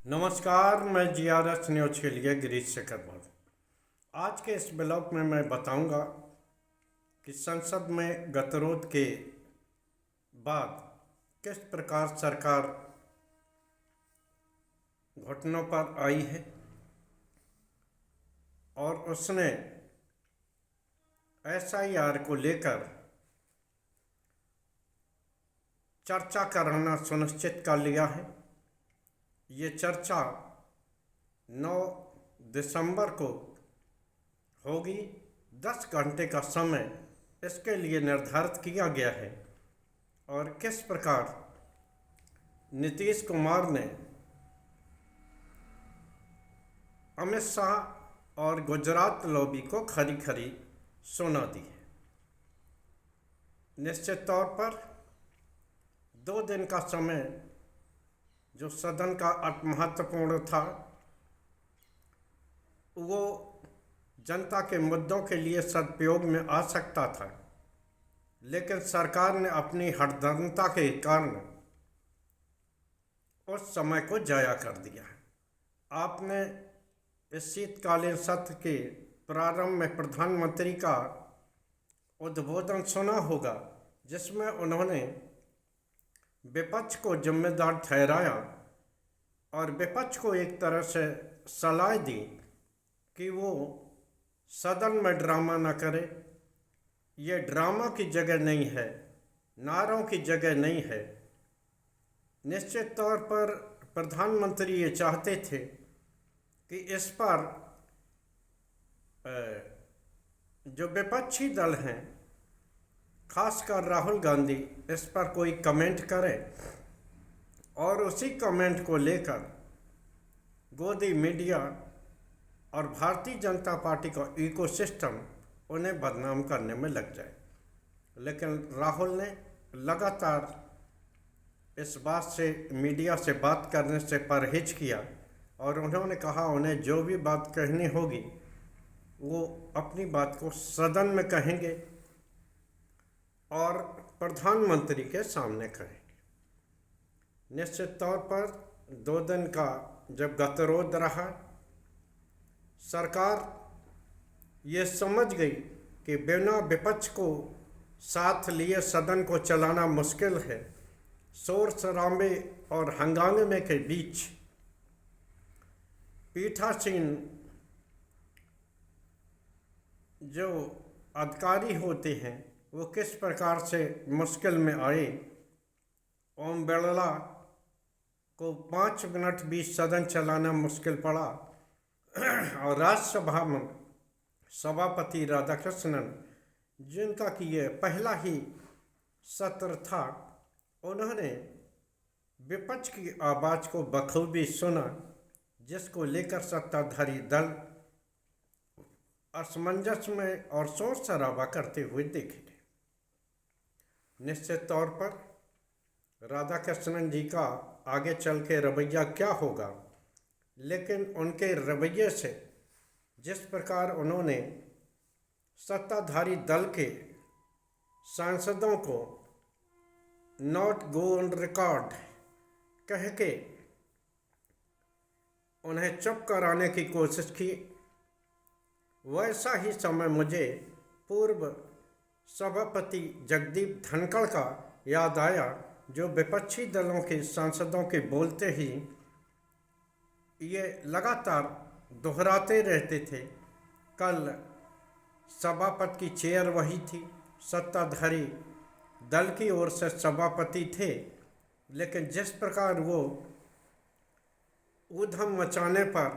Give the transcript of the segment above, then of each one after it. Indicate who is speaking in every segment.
Speaker 1: नमस्कार, मैं GRS news के लिए गिरीश शेखर बोल। आज के इस ब्लॉग में मैं बताऊंगा कि संसद में गतिरोध के बाद किस प्रकार सरकार घुटनों पर आई है और उसने एसआईआर को लेकर चर्चा कराना सुनिश्चित कर लिया है। ये चर्चा 9 दिसंबर को होगी। 10 घंटे का समय इसके लिए निर्धारित किया गया है और किस प्रकार नीतीश कुमार ने अमित शाह और गुजरात लॉबी को खरी खरी सुना दी है। निश्चित तौर पर 2 दिन का समय जो सदन का महत्वपूर्ण था, वो जनता के मुद्दों के लिए सदुपयोग में आ सकता था, लेकिन सरकार ने अपनी हठधर्मिता के कारण उस समय को जाया कर दिया है। आपने इस शीतकालीन सत्र के प्रारंभ में प्रधानमंत्री का उद्बोधन सुना होगा, जिसमें उन्होंने विपक्ष को जिम्मेदार ठहराया और विपक्ष को एक तरह से सलाह दी कि वो सदन में ड्रामा न करे। ये ड्रामा की जगह नहीं है, नारों की जगह नहीं है। निश्चित तौर पर प्रधानमंत्री ये चाहते थे कि इस पर जो विपक्षी दल हैं, खासकर राहुल गांधी, इस पर कोई कमेंट करे और उसी कमेंट को लेकर गोदी मीडिया और भारतीय जनता पार्टी का इकोसिस्टम उन्हें बदनाम करने में लग जाए। लेकिन राहुल ने लगातार इस बात से, मीडिया से बात करने से परहेज किया और उन्होंने कहा उन्हें जो भी बात कहनी होगी वो अपनी बात को सदन में कहेंगे और प्रधानमंत्री के सामने करेंगे। निश्चित तौर पर 2 दिन का जब गतिरोध रहा, सरकार ये समझ गई कि बिना विपक्ष को साथ लिए सदन को चलाना मुश्किल है। शोर शराबे और हंगामे के बीच पीठासीन जो अधिकारी होते हैं वो किस प्रकार से मुश्किल में आए। ओम बिरला को 5 मिनट भी सदन चलाना मुश्किल पड़ा और राज्यसभा में सभापति राधाकृष्णन, जिनका कि ये पहला ही सत्र था, उन्होंने विपक्ष की आवाज़ को बखूबी सुना, जिसको लेकर सत्ताधारी दल असमंजस में और शोर शराबा करते हुए देखे गए। निश्चित तौर पर राधाकृष्णन जी का आगे चल के रवैया क्या होगा, लेकिन उनके रवैये से, जिस प्रकार उन्होंने सत्ताधारी दल के सांसदों को नॉट गो ऑन रिकॉर्ड कह के उन्हें चुप कराने की कोशिश की, वैसा ही समय मुझे पूर्व सभापति जगदीप धनखड़ का याद आया, जो विपक्षी दलों के सांसदों के बोलते ही ये लगातार दोहराते रहते थे। कल सभापति की चेयर वही थी, सत्ताधारी दल की ओर से सभापति थे, लेकिन जिस प्रकार वो ऊधम मचाने पर,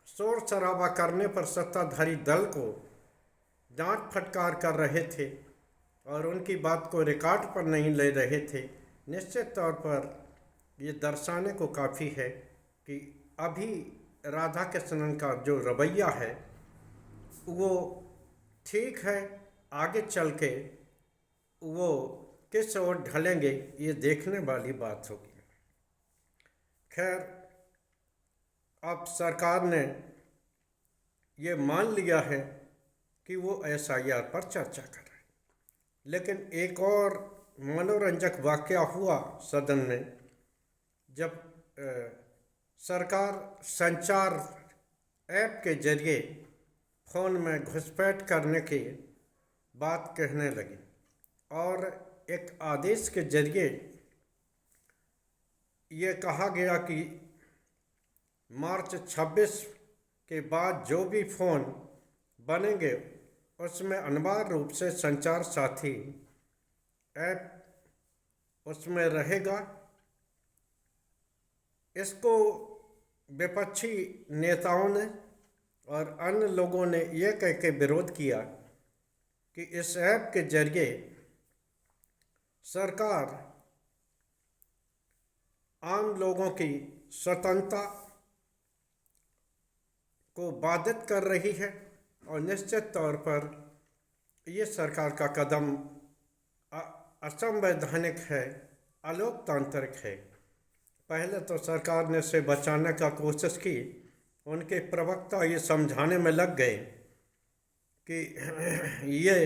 Speaker 1: शोर शराबा करने पर सत्ताधारी दल को डांट फटकार कर रहे थे और उनकी बात को रिकॉर्ड पर नहीं ले रहे थे, निश्चित तौर पर ये दर्शाने को काफ़ी है कि अभी राधाकृष्णन का जो रवैया है वो ठीक है। आगे चल के वो किस ओर ढलेंगे, ये देखने वाली बात होगी। खैर, अब सरकार ने ये मान लिया है कि वो एसआईआर पर चर्चा कर रहे हैं, लेकिन एक और मनोरंजक वाकया हुआ सदन में, जब सरकार संचार ऐप के जरिए फ़ोन में घुसपैठ करने की बात कहने लगी और एक आदेश के जरिए ये कहा गया कि मार्च 26 के बाद जो भी फ़ोन बनेंगे उसमें अनिवार्य रूप से संचार साथी ऐप उसमें रहेगा। इसको विपक्षी नेताओं ने और अन्य लोगों ने यह कह के विरोध किया कि इस ऐप के जरिए सरकार आम लोगों की स्वतंत्रता को बाधित कर रही है और निश्चित तौर पर ये सरकार का कदम असंवैधानिक है, अलोकतांत्रिक है। पहले तो सरकार ने इसे बचाने का कोशिश की, उनके प्रवक्ता ये समझाने में लग गए कि ये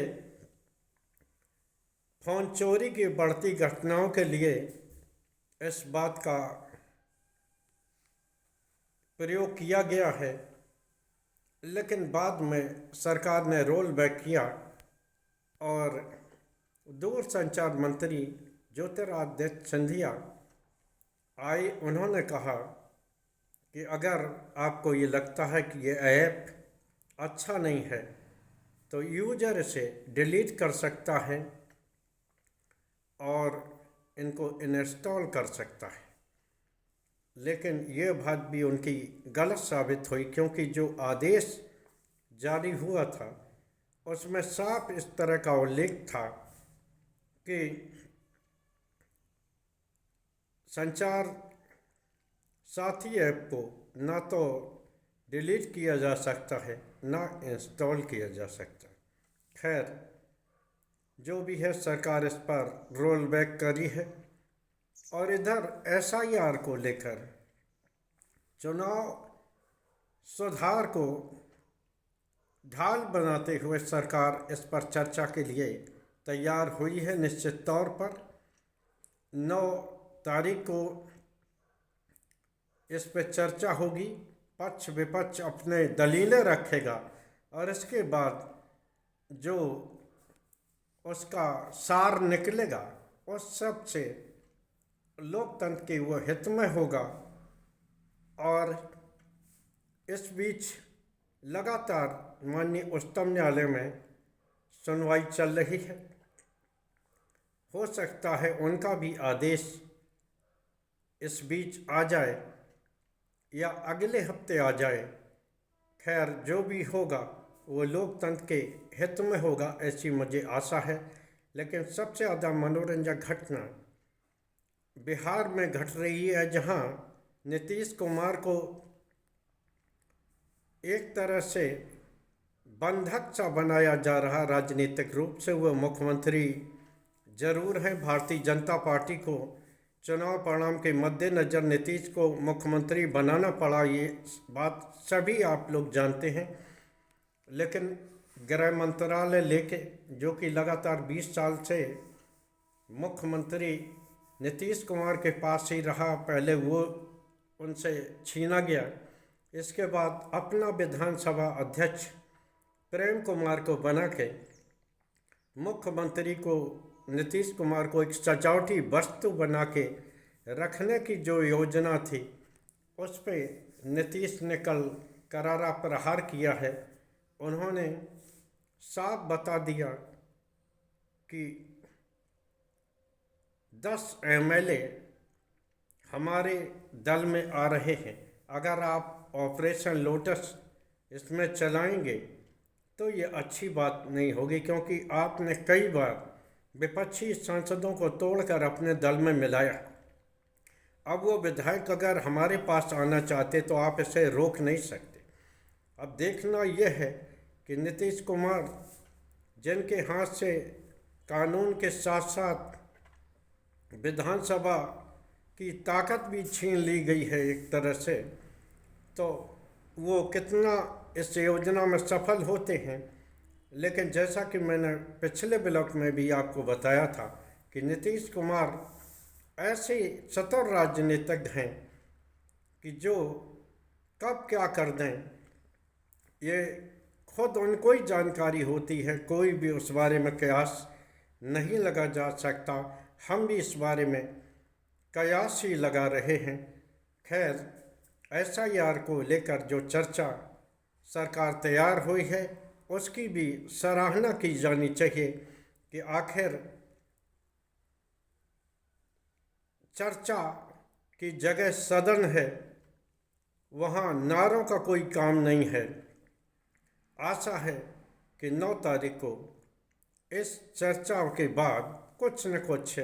Speaker 1: फ़ोन चोरी की बढ़ती घटनाओं के लिए इस बात का प्रयोग किया गया है, लेकिन बाद में सरकार ने रोल बैक किया और दूरसंचार मंत्री ज्योतिरादित्य सिंधिया आए। उन्होंने कहा कि अगर आपको ये लगता है कि ये ऐप अच्छा नहीं है तो यूजर इसे डिलीट कर सकता है और इनको इंस्टॉल कर सकता है। लेकिन ये बात भी उनकी गलत साबित हुई, क्योंकि जो आदेश जारी हुआ था उसमें साफ इस तरह का उल्लेख था कि संचार साथी ऐप को ना तो डिलीट किया जा सकता है ना इंस्टॉल किया जा सकता। खैर, जो भी है सरकार इस पर रोल बैक करी है। और इधर एसआईआर को लेकर चुनाव सुधार को ढाल बनाते हुए सरकार इस पर चर्चा के लिए तैयार हुई है। निश्चित तौर पर 9 तारीख को इस पर चर्चा होगी, पक्ष विपक्ष अपने दलीलें रखेगा और इसके बाद जो उसका सार निकलेगा उस सब से लोकतंत्र के वो हित में होगा। और इस बीच लगातार माननीय उच्चतम न्यायालय में सुनवाई चल रही है। हो सकता है उनका भी आदेश इस बीच आ जाए या अगले हफ्ते आ जाए। खैर, जो भी होगा वो लोकतंत्र के हित में होगा, ऐसी मुझे आशा है। लेकिन सबसे ज़्यादा मनोरंजक घटना बिहार में घट रही है, जहां नीतीश कुमार को एक तरह से बंधक सा बनाया जा रहा। राजनीतिक रूप से वो मुख्यमंत्री जरूर हैं। भारतीय जनता पार्टी को चुनाव परिणाम के मद्देनज़र नीतीश को मुख्यमंत्री बनाना पड़ा, ये बात सभी आप लोग जानते हैं। लेकिन गृह मंत्रालय लेके, जो कि लगातार 20 साल से मुख्यमंत्री नीतीश कुमार के पास ही रहा, पहले वो उनसे छीना गया, इसके बाद अपना विधानसभा अध्यक्ष प्रेम कुमार को बना के मुख्यमंत्री को, नीतीश कुमार को एक सजावटी वस्तु बना के रखने की जो योजना थी, उस पे नीतीश ने कल करारा प्रहार किया है। उन्होंने साफ बता दिया कि 10 एमएलए हमारे दल में आ रहे हैं, अगर आप ऑपरेशन लोटस इसमें चलाएंगे तो ये अच्छी बात नहीं होगी, क्योंकि आपने कई बार विपक्षी सांसदों को तोड़कर अपने दल में मिलाया। अब वो विधायक अगर हमारे पास आना चाहते तो आप इसे रोक नहीं सकते। अब देखना यह है कि नीतीश कुमार, जिनके हाथ से कानून के साथ साथ विधानसभा की ताकत भी छीन ली गई है एक तरह से, तो वो कितना इस योजना में सफल होते हैं। लेकिन जैसा कि मैंने पिछले ब्लॉग में भी आपको बताया था कि नीतीश कुमार ऐसे चतुर राजनीतिज्ञ हैं कि जो कब क्या कर दें ये खुद उनको ही जानकारी होती है, कोई भी उस बारे में कयास नहीं लगा जा सकता। हम भी इस बारे में कयास ही लगा रहे हैं। खैर, SIR को लेकर जो चर्चा सरकार तैयार हुई है उसकी भी सराहना की जानी चाहिए कि आखिर चर्चा की जगह सदन है, वहाँ नारों का कोई काम नहीं है। आशा है कि 9 तारीख को इस चर्चा के बाद कुछ न कुछ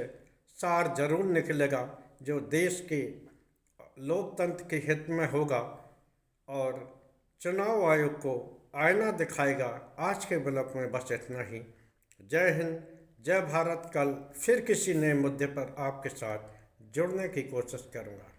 Speaker 1: सार जरूर निकलेगा जो देश के लोकतंत्र के हित में होगा और चुनाव आयोग को आईना दिखाएगा। आज के ब्लॉग में बस इतना ही। जय हिंद, जय भारत। कल फिर किसी नए मुद्दे पर आपके साथ जुड़ने की कोशिश करूँगा।